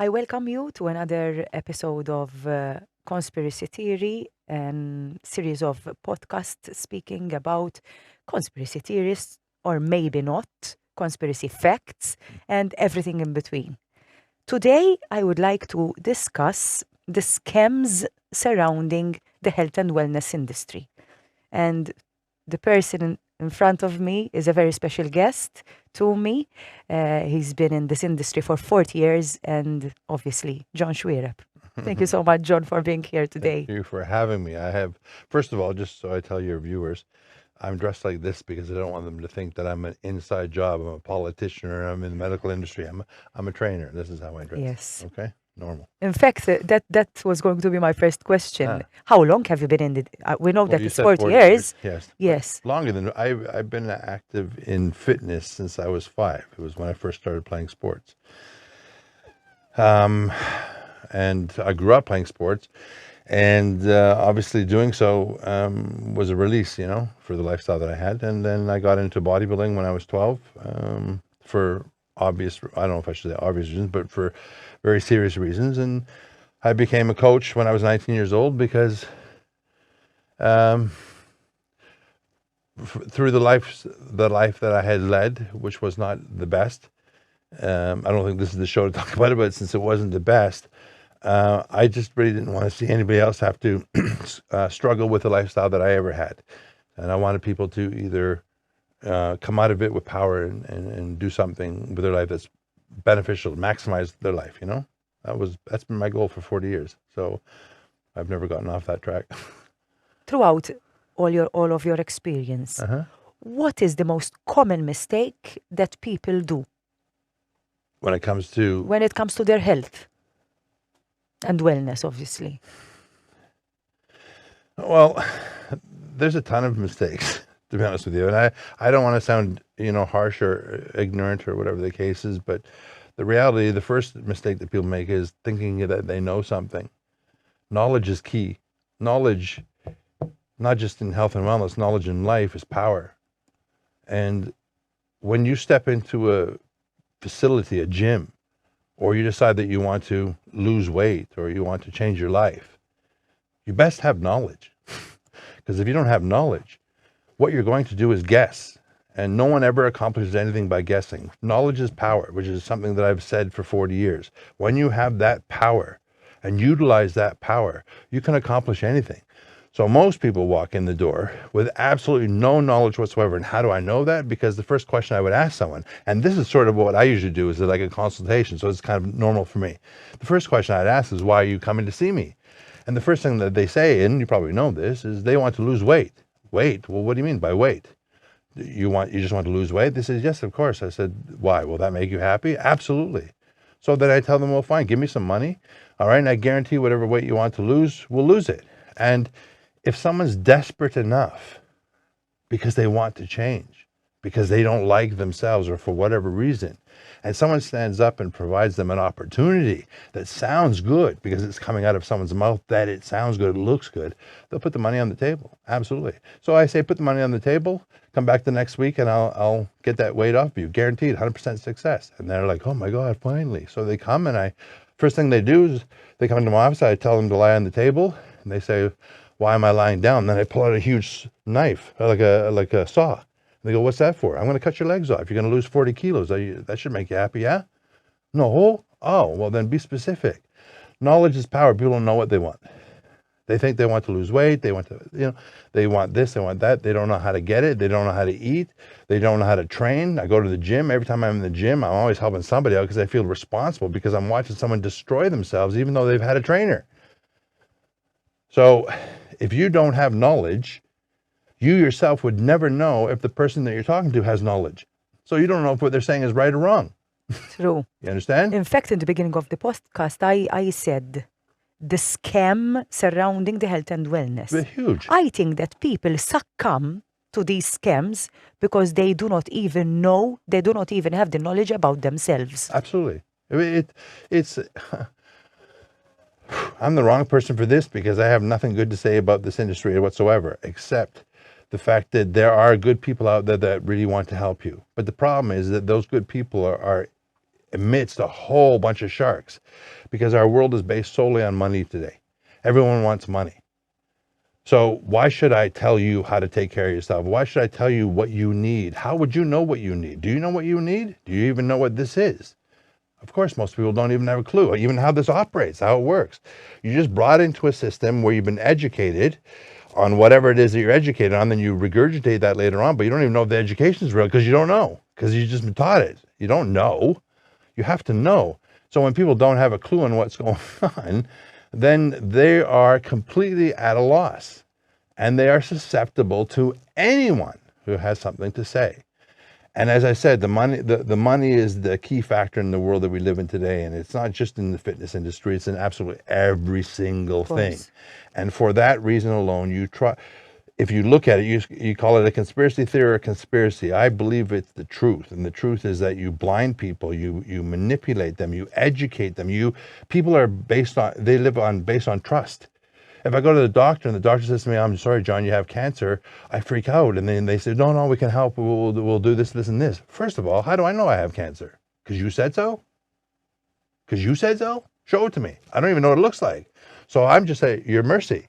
I welcome you to another episode of Conspiracy Theory, and series of podcasts speaking about conspiracy theories, or maybe not, conspiracy facts, and everything in between. Today, I would like to discuss the scams surrounding the health and wellness industry. And the person in front of me is a very special guest to me. He's been in this industry for 40 years, and obviously, John Xuereb. Thank you so much, John, for being here today. Thank you for having me. First of all, just so I tell your viewers, I'm dressed like this because I don't want them to think that I'm an inside job. I'm a politician or I'm in the medical industry. I'm a trainer. This is how I dress. Yes. Okay. Normal. In fact, that was going to be my first question. How long have you been in the? We know that You it's said 40 years. Yes. Yes. Longer than I've been active in fitness since I was 5. It was when I first started playing sports. And I grew up playing sports, and obviously doing so was a release, for the lifestyle that I had. And then I got into bodybuilding when I was 12 for obvious, I don't know if I should say obvious reasons, but for very serious reasons. And I became a coach when I was 19 years old because through the life that I had led, which was not the best. I don't think this is the show to talk about it, but since it wasn't the best, I just really didn't want to see anybody else have to struggle with the lifestyle that I ever had. And I wanted people to either come out of it with power and do something with their life that's beneficial, maximize their life, That's been my goal for 40 years. So I've never gotten off that track. Throughout all of your experience, what is the most common mistake that people do when it comes to their health and wellness, obviously? Well, there's a ton of mistakes, to be honest with you. And I don't want to sound, harsh or ignorant or whatever the case is, but the reality, the first mistake that people make is thinking that they know something. Knowledge is key. Knowledge, not just in health and wellness, knowledge in life is power. And when you step into a facility, a gym, or you decide that you want to lose weight or you want to change your life, you best have knowledge. Because if you don't have knowledge, what you're going to do is guess. And no one ever accomplishes anything by guessing. Knowledge is power, which is something that I've said for 40 years. When you have that power and utilize that power, you can accomplish anything. So most people walk in the door with absolutely no knowledge whatsoever. And how do I know that? Because the first question I would ask someone, and this is sort of what I usually do, is like a consultation, so it's kind of normal for me. The first question I'd ask is, why are you coming to see me? And the first thing that they say, and you probably know this, is they want to lose weight. Weight? Well, what do you mean by weight? You just want to lose weight? They said, yes, of course. I said, why? Will that make you happy? Absolutely. So then I tell them, well, fine, give me some money. All right, and I guarantee whatever weight you want to lose, we'll lose it. And if someone's desperate enough because they want to change, because they don't like themselves or for whatever reason, and someone stands up and provides them an opportunity that sounds good because it's coming out of someone's mouth, that it sounds good, it looks good, they'll put the money on the table. Absolutely. So I say, put the money on the table, come back the next week and I'll get that weight off you. Guaranteed, 100% success. And they're like, oh my God, finally. So they come and first thing they do is they come into my office, I tell them to lie on the table and they say, why am I lying down? And then I pull out a huge knife, like a saw. And they go, what's that for? I'm going to cut your legs off. You're going to lose 40 kilos. That should make you happy, yeah? No? Oh, well then be specific. Knowledge is power. People don't know what they want. They think they want to lose weight. They want to, they want this, they want that. They don't know how to get it. They don't know how to eat. They don't know how to train. I go to the gym. Every time I'm in the gym, I'm always helping somebody out because I feel responsible because I'm watching someone destroy themselves even though they've had a trainer. So if you don't have knowledge, you yourself would never know if the person that you're talking to has knowledge. So you don't know if what they're saying is right or wrong. True. You understand? In fact, in the beginning of the podcast, I said the scam surrounding the health and wellness. They're huge. I think that people succumb to these scams because they do not even know, they do not even have the knowledge about themselves. Absolutely. It's I'm the wrong person for this because I have nothing good to say about this industry whatsoever, except the fact that there are good people out there that really want to help you. But the problem is that those good people are amidst a whole bunch of sharks, because our world is based solely on money today. Everyone wants money. So why should I tell you how to take care of yourself? Why should I tell you what you need? How would you know what you need? Do you know what you need? Do you even know what this is? Of course, most people don't even have a clue, even how this operates, how it works. You just brought into a system where you've been educated on whatever it is that you're educated on, then you regurgitate that later on, but you don't even know if the education is real because you don't know, because you've just been taught it. You don't know. You have to know. So when people don't have a clue on what's going on, then they are completely at a loss, and they are susceptible to anyone who has something to say. And as I said, the money is the key factor in the world that we live in today. And it's not just in the fitness industry, it's in absolutely every single thing. And for that reason alone, if you look at it, you call it a conspiracy theory or a conspiracy. I believe it's the truth. And the truth is that you blind people, you manipulate them, you educate them. People are based on trust. If I go to the doctor and the doctor says to me, I'm sorry, John, you have cancer, I freak out. And then they say, no, we can help. We'll do this, this, and this. First of all, how do I know I have cancer? Because you said so? Because you said so? Show it to me. I don't even know what it looks like. So I'm just saying, your mercy.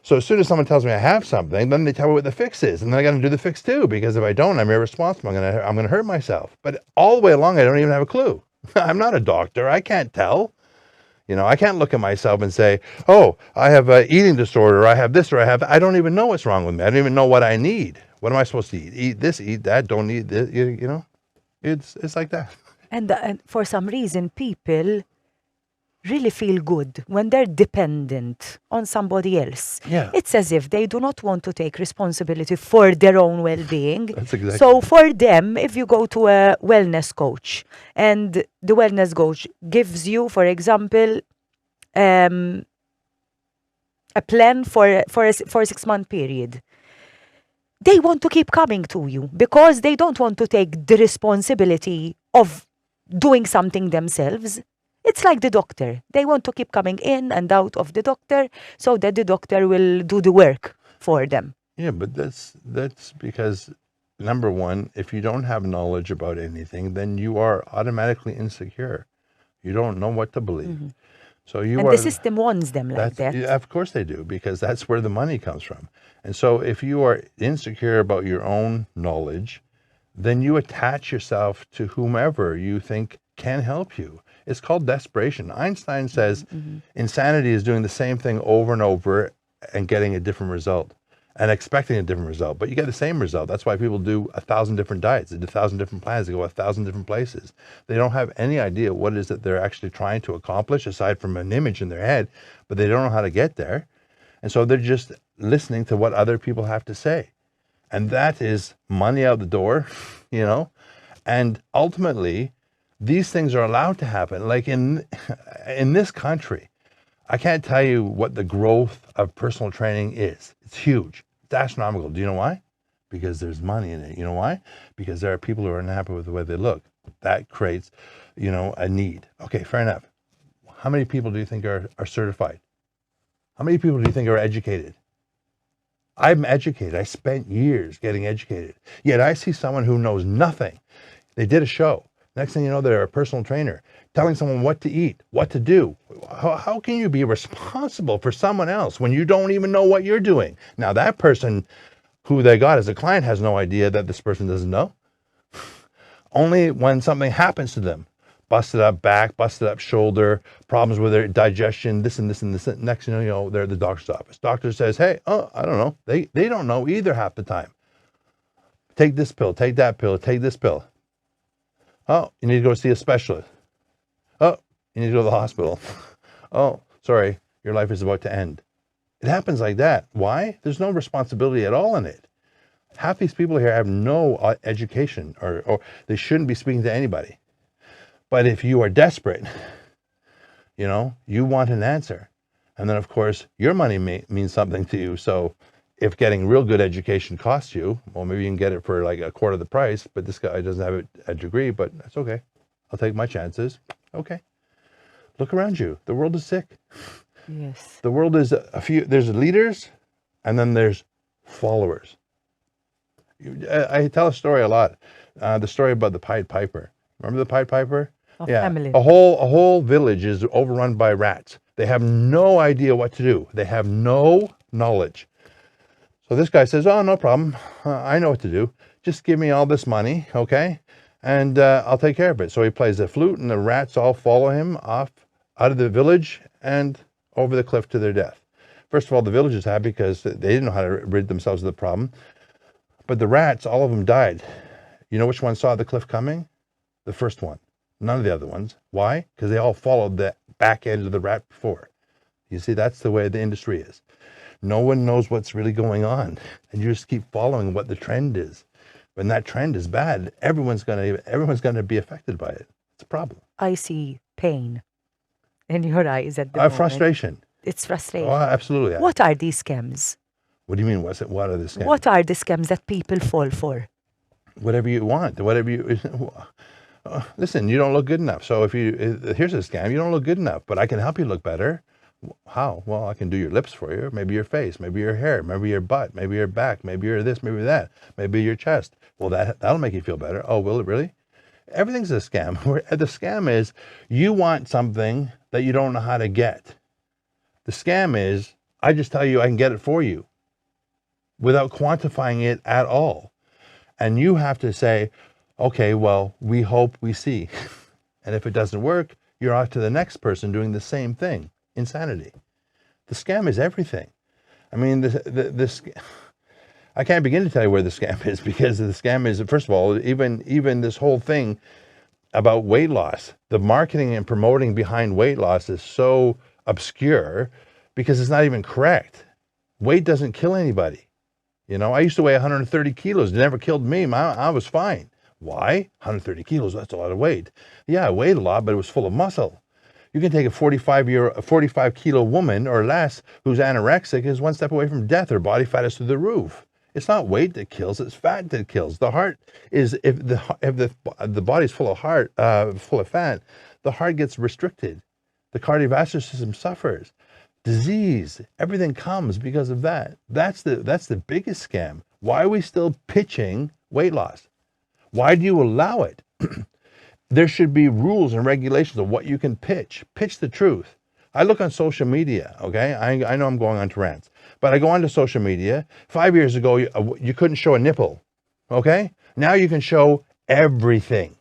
So as soon as someone tells me I have something, then they tell me what the fix is. And then I got to do the fix too, because if I don't, I'm irresponsible. I'm going to hurt myself. But all the way along, I don't even have a clue. I'm not a doctor. I can't tell. I can't look at myself and say, oh, I have an eating disorder, or I have this, or I don't even know what's wrong with me. I don't even know what I need. What am I supposed to eat? Eat this, eat that, don't eat this, it's like that. And for some reason, people really feel good when they're dependent on somebody else. Yeah. It's as if they do not want to take responsibility for their own well-being. That's exactly. So for them, if you go to a wellness coach and the wellness coach gives you, for example, a plan for a 6-month period, they want to keep coming to you because they don't want to take the responsibility of doing something themselves. It's like the doctor. They want to keep coming in and out of the doctor so that the doctor will do the work for them. Yeah, but that's because, number one, if you don't have knowledge about anything, then you are automatically insecure. You don't know what to believe. Mm-hmm. So the system wants them like that. Yeah, of course they do, because that's where the money comes from. And so if you are insecure about your own knowledge, then you attach yourself to whomever you think can help you. It's called desperation. Einstein says insanity is doing the same thing over and over and getting a different result and expecting a different result, but you get the same result. That's why people do 1,000 different diets, they do 1,000 different plans, they go 1,000 different places. They don't have any idea what it is that they're actually trying to accomplish aside from an image in their head, but they don't know how to get there. And so they're just listening to what other people have to say. And that is money out the door, and ultimately, these things are allowed to happen. Like in this country, I can't tell you what the growth of personal training is. It's huge. It's astronomical. Do you know why? Because there's money in it. You know why? Because there are people who are unhappy with the way they look. That creates, a need. Okay, fair enough. How many people do you think are certified? How many people do you think are educated? I'm educated. I spent years getting educated. Yet I see someone who knows nothing. They did a show. Next thing you know, they're a personal trainer telling someone what to eat, what to do. How can you be responsible for someone else when you don't even know what you're doing? Now, that person who they got as a client has no idea that this person doesn't know. Only when something happens to them, busted up back, busted up shoulder, problems with their digestion, this and this and this. Next thing you know, they're at the doctor's office. Doctor says, hey, I don't know. They don't know either half the time. Take this pill, take that pill, take this pill. Oh, you need to go see a specialist. Oh, you need to go to the hospital. Oh, sorry, your life is about to end. It happens like that. Why? There's no responsibility at all in it. Half these people here have no education or they shouldn't be speaking to anybody. But if you are desperate, you want an answer. And then, of course, your money means something to you. So if getting real good education costs you, well, maybe you can get it for like a quarter of the price, but this guy doesn't have a degree, but that's okay. I'll take my chances. Okay. Look around you. The world is sick. Yes. The world is there's leaders and then there's followers. I tell a story a lot. The story about the Pied Piper. Remember the Pied Piper? Of Yeah, family. a whole village is overrun by rats. They have no idea what to do. They have no knowledge. So this guy says, "Oh, no problem. I know what to do. Just give me all this money, okay? And I'll take care of it." So he plays the flute, and the rats all follow him off out of the village and over the cliff to their death. First of all, the village is happy because they didn't know how to rid themselves of the problem. But the rats, all of them died. You know which one saw the cliff coming? The first one. None of the other ones. Why? Because they all followed the back end of the rat before. You see, that's the way the industry is. No one knows what's really going on, and you just keep following what the trend is. When that trend is bad, everyone's gonna be affected by it. It's a problem. I see pain in your eyes at the moment. Frustration. It's frustration. Oh, absolutely. What are these scams? What do you mean? What are the scams? What are the scams that people fall for? Whatever you want. Whatever you. Listen, you don't look good enough. So here's a scam. You don't look good enough, but I can help you look better. How? Well, I can do your lips for you, maybe your face, maybe your hair, maybe your butt, maybe your back, maybe your this, maybe that, maybe your chest. Well, that'll make you feel better. Oh, will it really? Everything's a scam. The scam is you want something that you don't know how to get. The scam is I just tell you I can get it for you without quantifying it at all. And you have to say, okay, well, we hope we see. And if it doesn't work, you're off to the next person doing the same thing. Insanity. The scam is everything. I mean, I can't begin to tell you where the scam is, because the scam is, first of all, even this whole thing about weight loss, the marketing and promoting behind weight loss is so obscure because it's not even correct. Weight doesn't kill anybody. You know, I used to weigh 130 kilos. It never killed me. I was fine. Why? 130 kilos, that's a lot of weight. Yeah, I weighed a lot, but it was full of muscle. You can take a 45 kilo woman or less who's anorexic, is one step away from death. Her body fat is through the roof. It's not weight that kills, it's fat that kills. The heart is, if the body's full of fat, the heart gets restricted. The cardiovascular system suffers. Disease, everything comes because of that. That's the biggest scam. Why are we still pitching weight loss? Why do you allow it? There should be rules and regulations of what you can pitch. Pitch the truth. I look on social media, okay? I know I'm going on to rants, but I go onto social media. 5 years ago, you couldn't show a nipple, okay? Now you can show everything,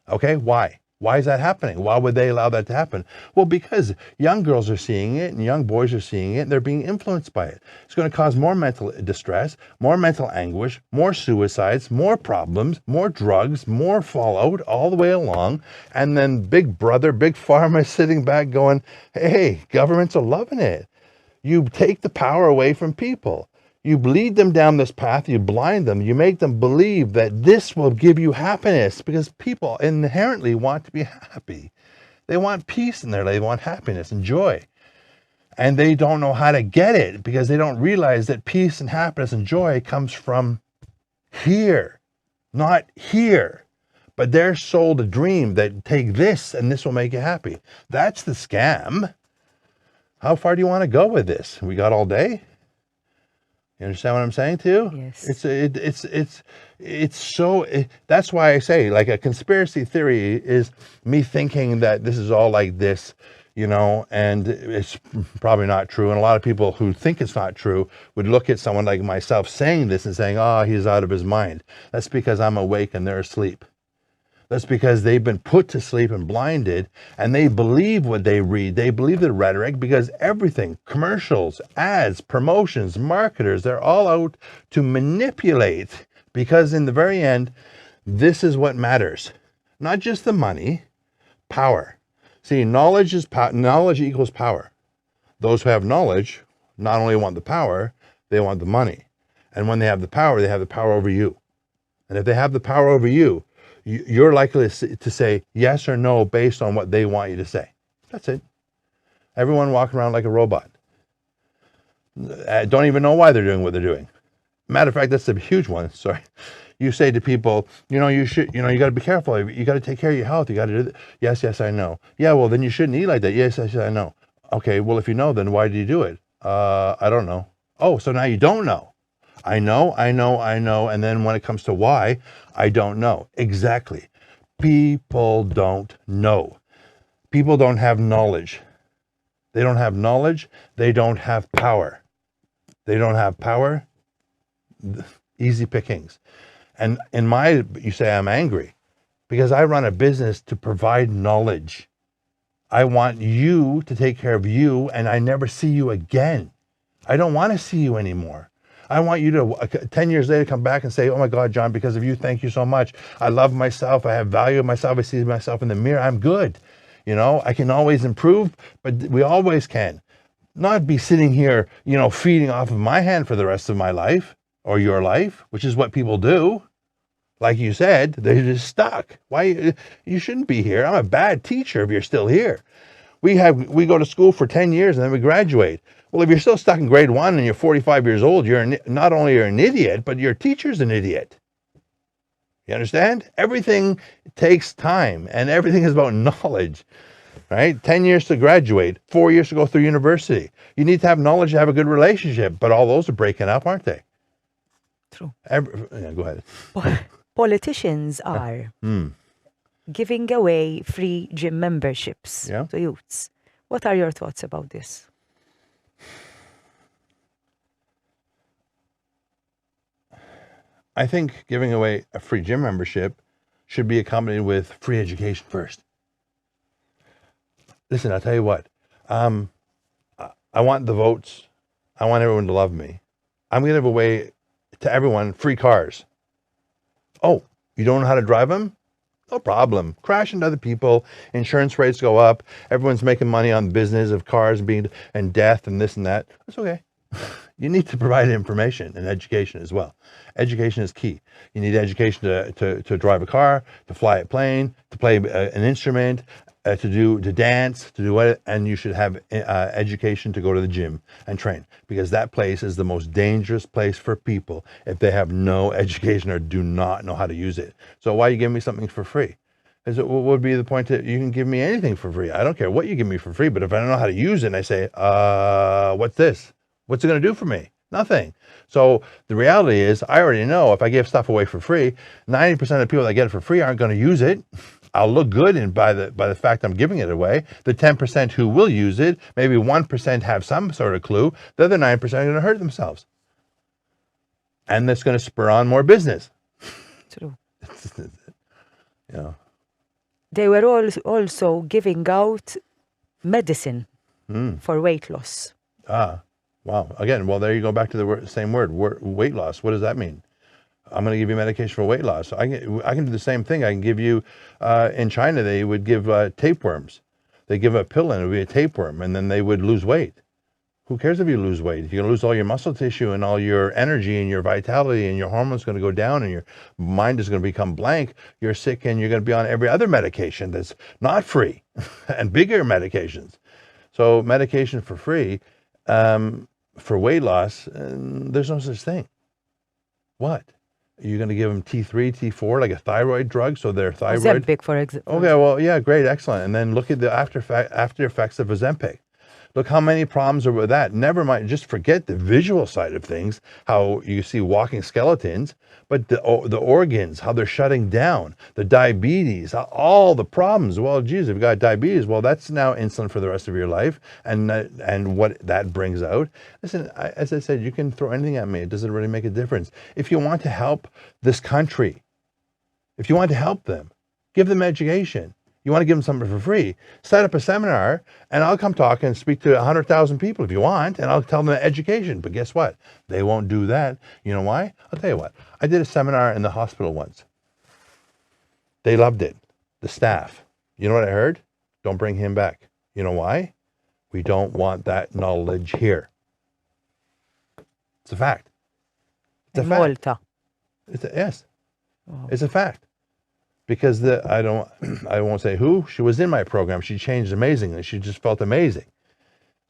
okay? Why? Why is that happening? Why would they allow that to happen? Well, because young girls are seeing it and young boys are seeing it, and they're being influenced by it. It's going to cause more mental distress, more mental anguish, more suicides, more problems, more drugs, more fallout all the way along. And then Big Brother, Big Pharma is sitting back going, hey, governments are loving it. You take the power away from people. You lead them down this path, you blind them, you make them believe that this will give you happiness, because people inherently want to be happy. They want peace in their life, they want happiness and joy. And they don't know how to get it because they don't realize that peace and happiness and joy comes from here, not here. But they're sold a dream that take this and this will make you happy. That's the scam. How far do you want to go with this? We got all day? You understand what I'm saying to you? Yes. That's why I say, like, a conspiracy theory is me thinking that this is all like this, you know, and it's probably not true. And a lot of people who think it's not true would look at someone like myself saying this and saying, oh, he's out of his mind. That's because I'm awake and they're asleep. That's because they've been put to sleep and blinded, and they believe what they read. They believe the rhetoric because everything, commercials, ads, promotions, marketers, they're all out to manipulate, because in the very end, this is what matters. Not just the money, power. See, knowledge equals power. Those who have knowledge not only want the power, they want the money. And when they have the power over you. And if they have the power over you, you're likely to say yes or no based on what they want you to say. That's it. Everyone walking around like a robot. Don't even know why they're doing what they're doing. Matter of fact, that's a huge one. Sorry. You say to people, you know, you got to be careful. You got to take care of your health. You got to do that. Yes, I know. Yeah, well, then you shouldn't eat like that. Yes, I know. Okay, well, if you know, then why do you do it? I don't know. Oh, so now you don't know. I know. And then when it comes to why, I don't know. Exactly. People don't know. People don't have knowledge. They don't have knowledge. They don't have power. They don't have power. Easy pickings. And you say I'm angry because I run a business to provide knowledge. I want you to take care of you, and I never see you again. I don't want to see you anymore. I want you to, 10 years later, come back and say, oh my God, John, because of you, thank you so much. I love myself. I have value of myself. I see myself in the mirror. I'm good. You know, I can always improve, but we always can. Not be sitting here, you know, feeding off of my hand for the rest of my life or your life, which is what people do. Like you said, they're just stuck. Why? You shouldn't be here. I'm a bad teacher if you're still here. We go to school for 10 years and then we graduate. Well, if you're still stuck in grade 1 and you're 45 years old, not only you're an idiot, but your teacher's an idiot. You understand? Everything takes time and everything is about knowledge, right? 10 years to graduate, 4 years to go through university. You need to have knowledge to have a good relationship, but all those are breaking up, aren't they? True. Go ahead. Politicians are giving away free gym memberships to youths. What are your thoughts about this? I think giving away a free gym membership should be accompanied with free education first. Listen, I'll tell you what. I want the votes. I want everyone to love me. I'm going to give away to everyone free cars. Oh, you don't know how to drive them? No problem. Crash into other people. Insurance rates go up. Everyone's making money on the business of cars and death and this and that. That's okay. You need to provide information and education as well. Education is key. You need education to drive a car, to fly a plane, to play an instrument, to dance, to do what, and you should have education to go to the gym and train, because that place is the most dangerous place for people if they have no education or do not know how to use it. So why you give me something for free? What would be the point that you can give me anything for free? I don't care what you give me for free, but if I don't know how to use it and I say, what's this? What's it going to do for me? Nothing. So the reality is, I already know if I give stuff away for free, 90% of the people that get it for free aren't going to use it. I'll look good by the fact I'm giving it away. The 10% who will use it, maybe 1% have some sort of clue. The other 9% are going to hurt themselves. And that's going to spur on more business. True. Yeah. They were also giving out medicine for weight loss. Wow. Again, well, there you go back to the same word, weight loss. What does that mean? I'm going to give you medication for weight loss. I can do the same thing. I can give you, in China, they would give tapeworms. They give a pill and it would be a tapeworm, and then they would lose weight. Who cares if you lose weight? You're going to lose all your muscle tissue and all your energy and your vitality, and your hormones going to go down and your mind is going to become blank. You're sick and you're going to be on every other medication that's not free and bigger medications. So medication for free, for weight loss, there's no such thing. What? Are you going to give them T3, T4, like a thyroid drug, so their thyroid? Ozempic, for example. Okay, well, yeah, great, excellent. And then look at the after effects of Ozempic. Look how many problems are with that. Never mind, just forget the visual side of things, how you see walking skeletons, but the organs, how they're shutting down, the diabetes, all the problems. Well, geez, if you've got diabetes, well, that's now insulin for the rest of your life, and what that brings out. Listen, as I said, you can throw anything at me. It doesn't really make a difference. If you want to help this country, if you want to help them, give them education. You want to give them something for free, set up a seminar, and I'll come talk and speak to 100,000 people if you want, and I'll tell them education. But guess what? They won't do that. You know why? I'll tell you what. I did a seminar in the hospital once. They loved it. The staff. You know what I heard? Don't bring him back. You know why? We don't want that knowledge here. It's a fact. It's a fact. Malta. Yes. Wow. It's a fact. Because I won't say who, she was in my program. She changed amazingly. She just felt amazing.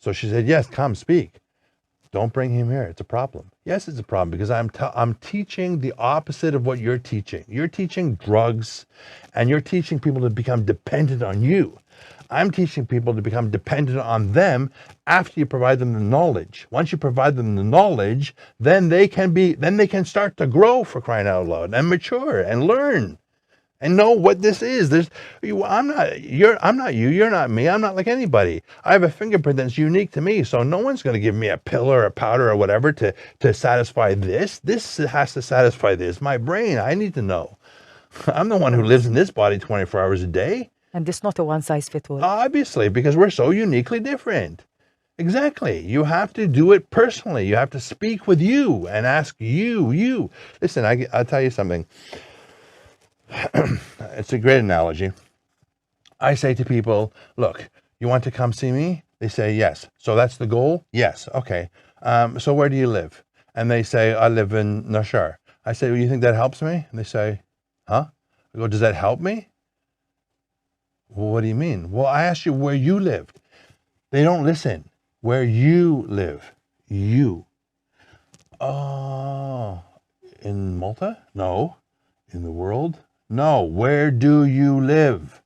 So she said, yes, come speak. Don't bring him here. It's a problem. Yes, it's a problem because I'm teaching the opposite of what you're teaching. You're teaching drugs and you're teaching people to become dependent on you. I'm teaching people to become dependent on them after you provide them the knowledge. Once you provide them the knowledge, then they can start to grow, for crying out loud, and mature and learn. and know what this is. I'm not you, you're not me, I'm not like anybody. I have a fingerprint that's unique to me, so no one's going to give me a pill or a powder or whatever to satisfy this. This has to satisfy this. My brain, I need to know. I'm the one who lives in this body 24 hours a day. And it's not a one-size-fits-all. Obviously, because we're so uniquely different. Exactly. You have to do it personally. You have to speak with you and ask you. Listen, I'll tell you something. It's a great analogy. I say to people, look, you want to come see me? They say, yes. So that's the goal? Yes. Okay. So where do you live? And they say, I live in Nashar. I say, well, you think that helps me? And they say, huh? I go, does that help me? Well, what do you mean? Well, I asked you where you lived. They don't listen. Where you live. You. Oh, in Malta? No. In the world? No. Where do you live?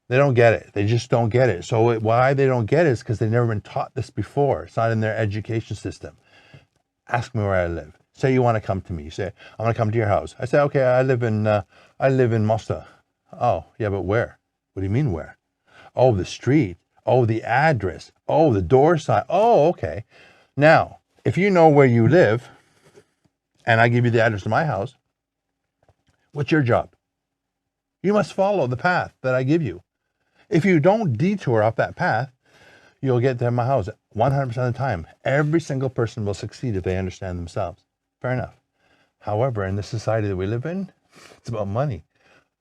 They don't get it. They just don't get it. So why they don't get it is because they've never been taught this before. It's not in their education system. Ask me where I live. Say you want to come to me. You say, I want to come to your house. I say, okay, I live in Malta. Oh, yeah, but where? What do you mean where? Oh, the street. Oh, the address. Oh, the door sign. Oh, okay. Now, if you know where you live, and I give you the address to my house, what's your job? You must follow the path that I give you. If you don't detour off that path, you'll get to my house 100% of the time. Every single person will succeed if they understand themselves. Fair enough. However, in the society that we live in, it's about money.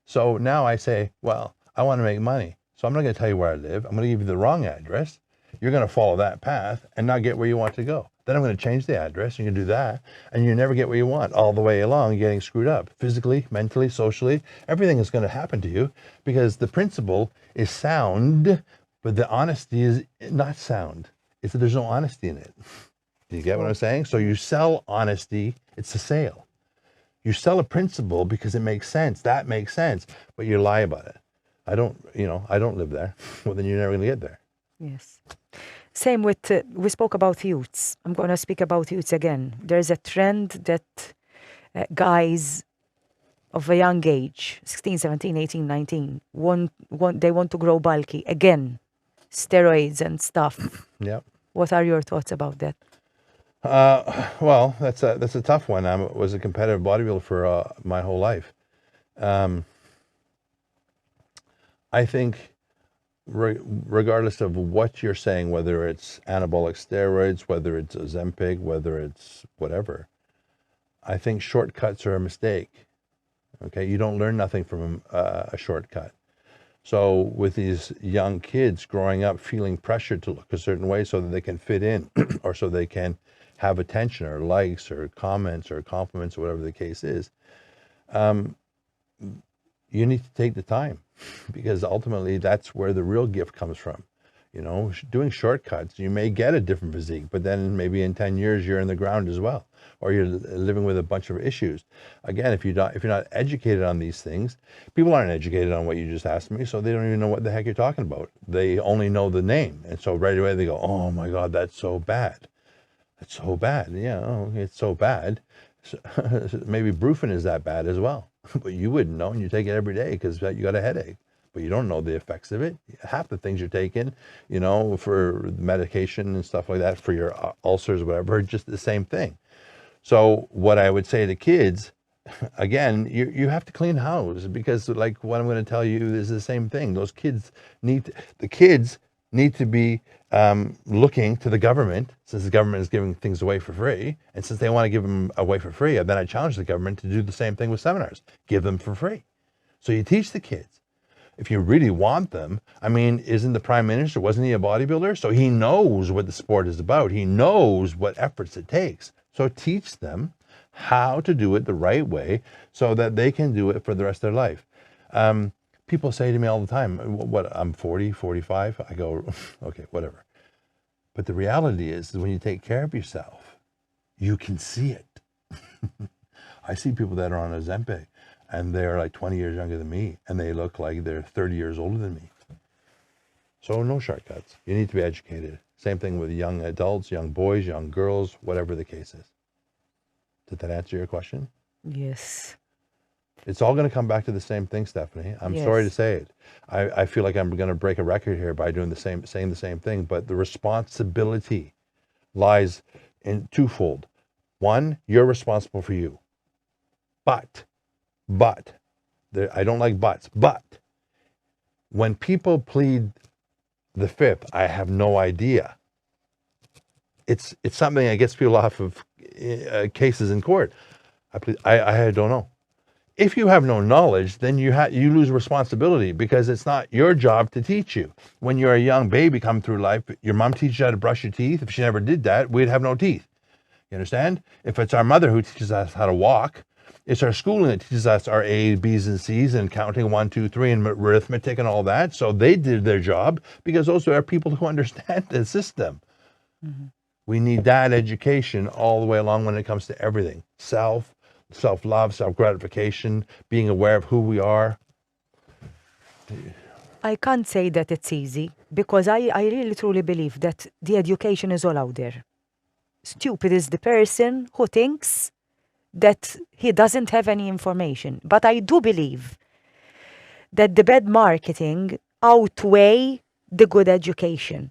So now I say, well, I want to make money. So I'm not going to tell you where I live. I'm going to give you the wrong address. You're going to follow that path and not get where you want to go. Then I'm going to change the address. And you can do that. And you never get where you want all the way along, getting screwed up. Physically, mentally, socially, everything is going to happen to you because the principle is sound, but the honesty is not sound. It's that there's no honesty in it. Do you get what I'm saying? So you sell honesty. It's a sale. You sell a principle because it makes sense. That makes sense. But you lie about it. I don't live there. Well, then you're never going to get there. Yes. Same with, we spoke about youths. I'm going to speak about youths again. There's a trend that guys of a young age, 16, 17, 18, 19, they want to grow bulky. Again, steroids and stuff. Yeah. What are your thoughts about that? Well, that's a tough one. I was a competitive bodybuilder for my whole life. I think regardless of what you're saying, whether it's anabolic steroids, whether it's Ozempic, whether it's whatever, I think shortcuts are a mistake. Okay, you don't learn nothing from a shortcut. So with these young kids growing up feeling pressure to look a certain way so that they can fit in or so they can have attention or likes or comments or compliments or whatever the case is, you need to take the time because ultimately that's where the real gift comes from. You know, doing shortcuts, you may get a different physique, but then maybe in 10 years you're in the ground as well, or you're living with a bunch of issues. Again, if you're not educated on these things, people aren't educated on what you just asked me, so they don't even know what the heck you're talking about. They only know the name, and so right away they go, "Oh my God, that's so bad. That's so bad." Yeah, oh, it's so bad. So, maybe Brufen is that bad as well, but you wouldn't know, and you take it every day because you got a headache. But you don't know the effects of it. Half the things you're taking, you know, for medication and stuff like that, for your ulcers, whatever, just the same thing. So what I would say to kids, again, you have to clean house because like what I'm going to tell you is the same thing. Those kids need to be looking to the government, since the government is giving things away for free. And since they want to give them away for free, then I challenge the government to do the same thing with seminars. Give them for free. So you teach the kids. If you really want them, I mean, isn't the prime minister, wasn't he a bodybuilder? So he knows what the sport is about. He knows what efforts it takes. So teach them how to do it the right way so that they can do it for the rest of their life. People say to me all the time, what, I'm 40, 45? I go, okay, whatever. But the reality is when you take care of yourself, you can see it. I see people that are on Ozempic, and they're like 20 years younger than me, and they look like they're 30 years older than me. So no shortcuts. You need to be educated. Same thing with young adults, young boys, young girls, whatever the case is. Did that answer your question? Yes. It's all going to come back to the same thing, Stephanie. I'm sorry to Yes. say it. I feel like I'm going to break a record here by saying the same thing, but the responsibility lies in twofold. One, you're responsible for you. But, I don't like buts, but when people plead the fifth, I have no idea. It's something that gets people off of cases in court. I don't know. If you have no knowledge, then you lose responsibility because it's not your job to teach you. When you're a young baby coming through life, your mom teaches you how to brush your teeth. If she never did that, we'd have no teeth. You understand? If it's our mother who teaches us how to walk, it's our schooling that teaches us our A's, B's, and C's and counting 1, 2, 3 and arithmetic and all that. So they did their job because those are people who understand the system. Mm-hmm. We need that education all the way along when it comes to everything. Self-love, self-gratification, being aware of who we are. I can't say that it's easy because I really truly believe that the education is all out there. Stupid is the person who thinks that he doesn't have any information. But I do believe that the bad marketing outweigh the good education.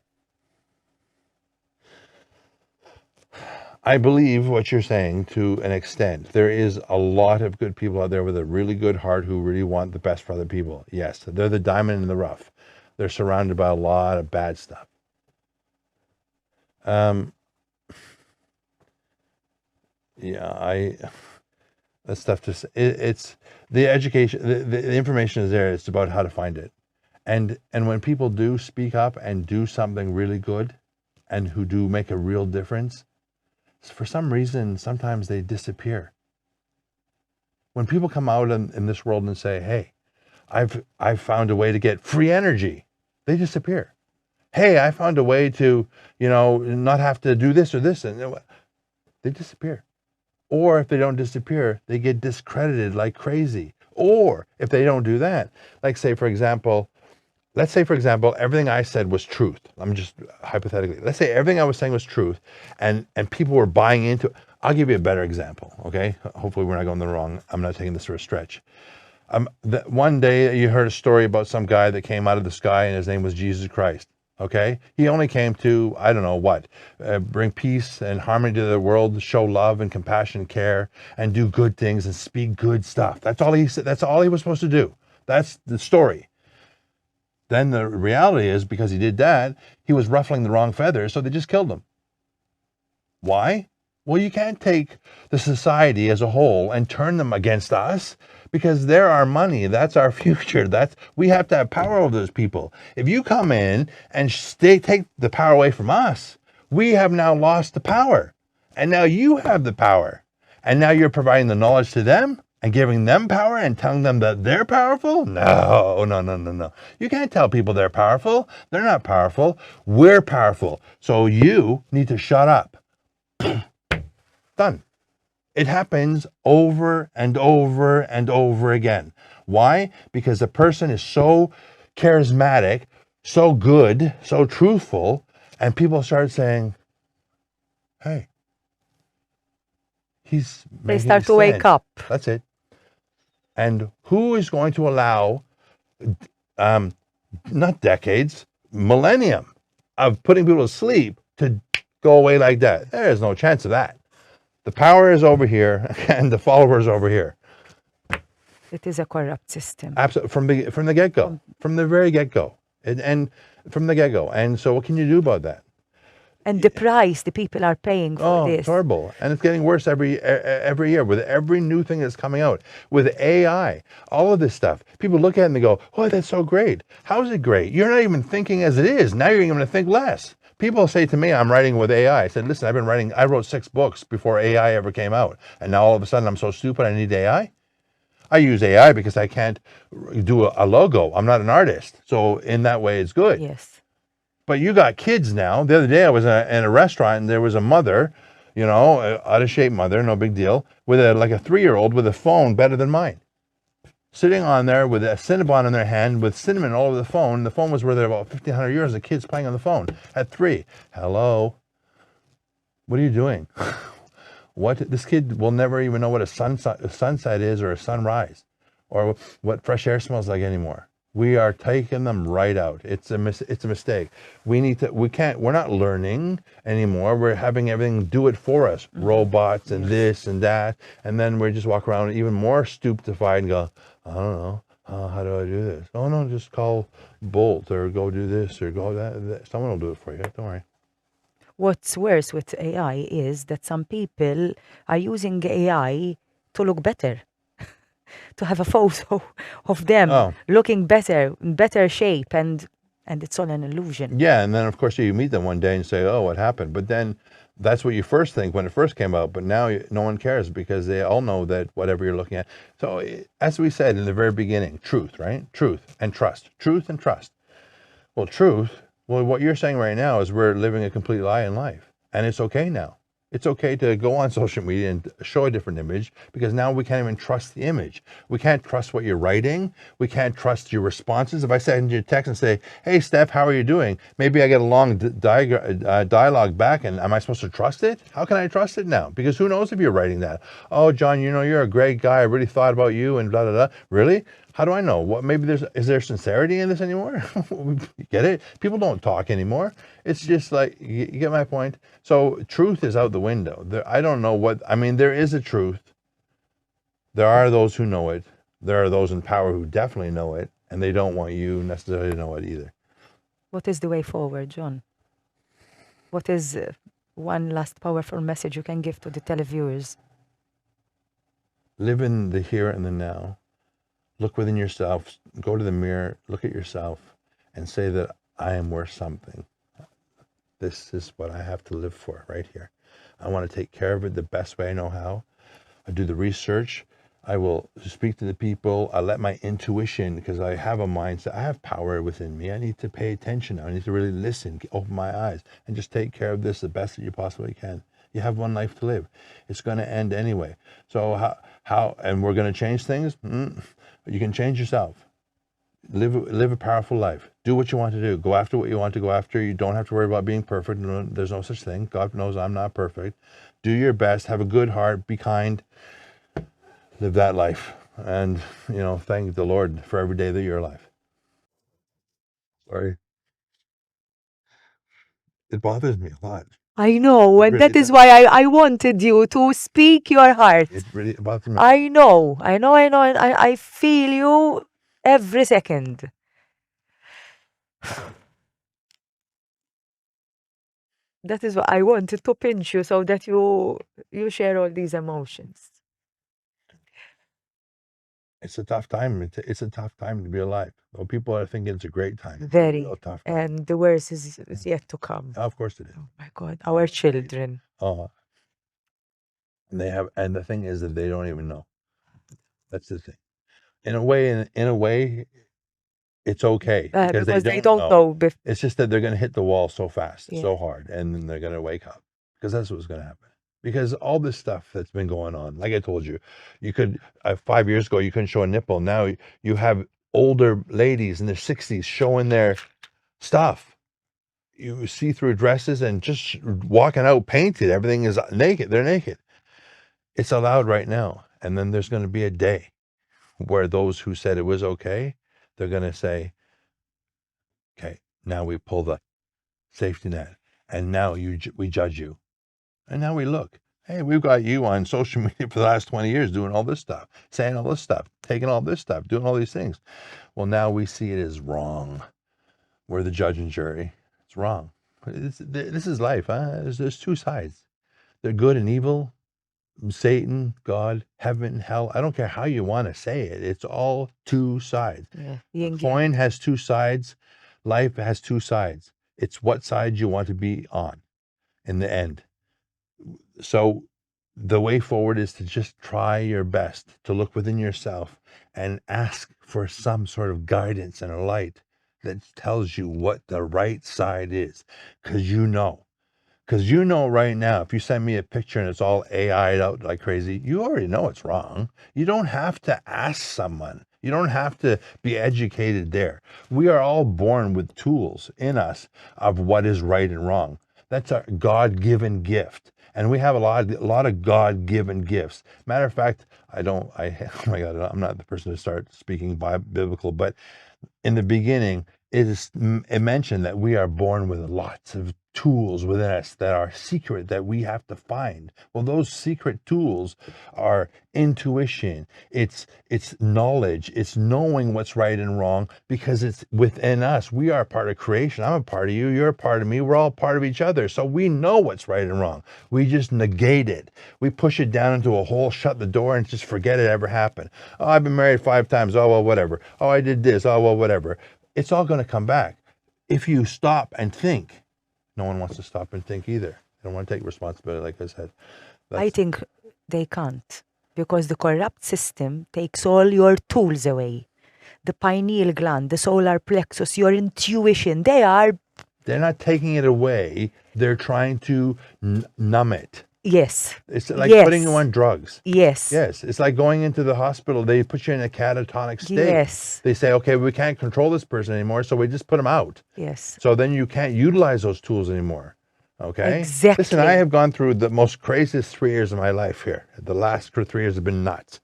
I believe what you're saying to an extent. There is a lot of good people out there with a really good heart who really want the best for other people. Yes, they're the diamond in the rough. They're surrounded by a lot of bad stuff. That's tough to say. It's the education, the information is there. It's about how to find it. And when people do speak up and do something really good and who do make a real difference, for some reason, sometimes they disappear. When people come out in this world and say, hey, I've found a way to get free energy, they disappear. Hey, I found a way to, not have to do this or this, and they disappear. Or if they don't disappear, they get discredited like crazy. Or if they don't do that, let's say, for example, everything I said was truth. I'm just hypothetically, let's say everything I was saying was truth and people were buying into it. I'll give you a better example, okay? Hopefully we're not going the wrong. I'm not taking this for a stretch. One day you heard a story about some guy that came out of the sky and his name was Jesus Christ, okay? He only came to, I don't know what, bring peace and harmony to the world, show love and compassion and care and do good things and speak good stuff. That's all he said. That's all he was supposed to do. That's the story. Then the reality is, because he did that, he was ruffling the wrong feathers, so they just killed him. Why? Well, you can't take the society as a whole and turn them against us because they're our money. That's our future. We have to have power over those people. If you come in and take the power away from us, we have now lost the power. And now you have the power. And now you're providing the knowledge to them and giving them power and telling them that they're powerful? No. You can't tell people they're powerful. They're not powerful. We're powerful. So you need to shut up. Done. It happens over and over and over again. Why? Because the person is so charismatic, so good, so truthful, and people start saying, hey, They start to wake up. That's it. And who is going to allow, not decades, millennium of putting people to sleep to go away like that? There is no chance of that. The power is over here and the followers over here. It is a corrupt system. Absolutely. From the get-go, from the very get-go, and from the get-go. And so what can you do about that? And the price the people are paying for this. It's horrible. And it's getting worse every year with every new thing that's coming out. With AI, all of this stuff. People look at it and they go, oh, that's so great. How is it great? You're not even thinking as it is. Now you're going to think less. People say to me, I'm writing with AI. I said, listen, I wrote 6 books before AI ever came out. And now all of a sudden I'm so stupid I need AI. I use AI because I can't do a logo. I'm not an artist. So in that way, it's good. Yes. But you got kids now. The other day I was in a restaurant and there was a mother, out of shape mother, no big deal, with a 3-year-old with a phone better than mine. Sitting on there with a Cinnabon in their hand with cinnamon all over the phone. The phone was worth about 1,500 euros. The kid's playing on the phone at 3. Hello? What are you doing? What? This kid will never even know what a sunset is or a sunrise. or what fresh air smells like anymore. We are taking them right out. It's a mistake. We're not learning anymore. We're having everything do it for us. Robots and this and that. And then we just walk around even more stupefied and go, I don't know. How do I do this? Oh no, just call Bolt or go do this or go that. Someone will do it for you. Don't worry. What's worse with AI is that some people are using AI to look better, to have a photo of them looking better, in better shape, and it's all an illusion. Yeah, and then of course you meet them one day and say, oh, what happened? But then that's what you first think when it first came out, but now no one cares because they all know that whatever you're looking at. So as we said in the very beginning, truth, right? Truth and trust. Truth and trust. Well, what you're saying right now is we're living a complete lie in life. And it's okay now. It's okay to go on social media and show a different image because now we can't even trust the image. We can't trust what you're writing. We can't trust your responses. If I send you a text and say, hey, Steph, how are you doing? Maybe I get a long dialogue back, and am I supposed to trust it? How can I trust it now? Because who knows if you're writing that? Oh, John, you're a great guy. I really thought about you and blah, blah, blah. Really? How do I know? Is there sincerity in this anymore? You get it? People don't talk anymore. It's just like, you get my point? So truth is out the window. I don't know there is a truth. There are those who know it. There are those in power who definitely know it, and they don't want you necessarily to know it either. What is the way forward, John? What is one last powerful message you can give to the televiewers? Live in the here and the now. Look within yourself, go to the mirror, look at yourself, and say that I am worth something. This is what I have to live for right here. I want to take care of it the best way I know how. I do the research. I will speak to the people. I let my intuition, because I have a mindset, I have power within me. I need to pay attention. I need to really listen, open my eyes, and just take care of this the best that you possibly can. You have one life to live. It's going to end anyway. So and we're going to change things? You can change yourself. Live a powerful life. Do what you want to do. Go after what you want to go after. You don't have to worry about being perfect. No, there's no such thing. God knows I'm not perfect. Do your best. Have a good heart. Be kind. Live that life. And, thank the Lord for every day that you're alive. Sorry. It bothers me a lot. I know, and that is why I wanted you to speak your heart. It really bothers me. I know, and I feel you every second. That is what I wanted to pinch you so that you share all these emotions. It's a tough time. It's a tough time to be alive. Well, people are thinking it's a great time. Very. It's a real tough time. And the worst is yet to come. Of course it is. Oh my God, our children. And the thing is that they don't even know. That's the thing. In a way, it's okay because they don't know. It's just that they're going to hit the wall so fast, so hard, and then they're going to wake up because that's what's going to happen. Because all this stuff that's been going on, like I told you, you could 5 years ago you couldn't show a nipple. Now you have older ladies in their 60s showing their stuff. You see through dresses and just walking out painted. Everything is naked. They're naked. It's allowed right now. And then there's going to be a day where those who said it was okay, they're going to say, okay, now we pull the safety net, and now we judge you. And now we look, hey, we've got you on social media for the last 20 years doing all this stuff, saying all this stuff, taking all this stuff, doing all these things. Well, now we see it as wrong. We're the judge and jury. It's wrong. This is life. There's two sides. They're good and evil. Satan, God, heaven, hell. I don't care how you want to say it. It's all two sides. Yeah. A coin has two sides. Life has two sides. It's what side you want to be on in the end. So the way forward is to just try your best to look within yourself and ask for some sort of guidance and a light that tells you what the right side is. Because you know right now, if you send me a picture and it's all AI'd out like crazy, you already know it's wrong. You don't have to ask someone. You don't have to be educated there. We are all born with tools in us of what is right and wrong. That's a God-given gift. And we have a lot of God-given gifts. Matter of fact, oh my God, I'm not the person to start speaking biblical, but in the beginning, it mentioned that we are born with lots of tools within us that are secret that we have to find. Well, those secret tools are intuition, it's knowledge, it's knowing what's right and wrong because it's within us. We are part of creation. I'm a part of you, you're a part of me, we're all part of each other. So we know what's right and wrong. We just negate it. We push it down into a hole, shut the door, and just forget it ever happened. Oh, I've been married 5 times. Oh, well, whatever. Oh, I did this. Oh, well, whatever. It's all going to come back. If you stop and think, no one wants to stop and think either. They don't want to take responsibility, like I said. I think they can't, because the corrupt system takes all your tools away. The pineal gland, the solar plexus, your intuition, they're not taking it away. They're trying to numb it. Yes. It's like putting you on drugs. Yes. Yes. It's like going into the hospital. They put you in a catatonic state. Yes. They say, okay, we can't control this person anymore, so we just put them out. Yes. So then you can't utilize those tools anymore. Okay? Exactly. Listen, I have gone through the most craziest 3 years of my life here. The last 3 years have been nuts.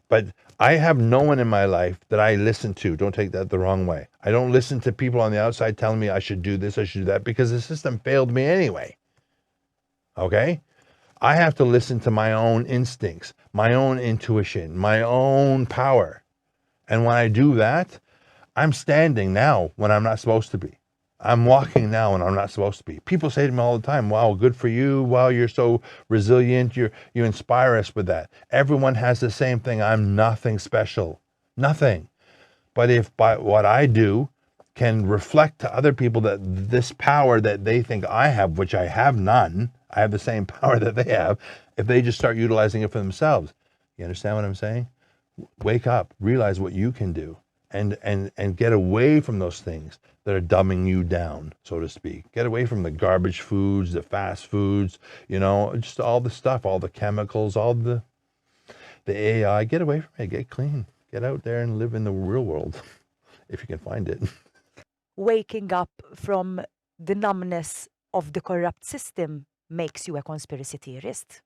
But I have no one in my life that I listen to. Don't take that the wrong way. I don't listen to people on the outside telling me I should do this, I should do that, because the system failed me anyway. Okay? I have to listen to my own instincts, my own intuition, my own power. And when I do that, I'm standing now when I'm not supposed to be. I'm walking now when I'm not supposed to be. People say to me all the time, wow, good for you. Wow, you're so resilient. You inspire us with that. Everyone has the same thing. I'm nothing special. Nothing. But if by what I do can reflect to other people that this power that they think I have, which I have none, I have the same power that they have, if they just start utilizing it for themselves. You understand what I'm saying? Wake up, realize what you can do, and get away from those things that are dumbing you down, so to speak. Get away from the garbage foods, the fast foods, just all the stuff, all the chemicals, all the AI. Get away from it, get clean. Get out there and live in the real world, if you can find it. Waking up from the numbness of the corrupt system makes you a conspiracy theorist.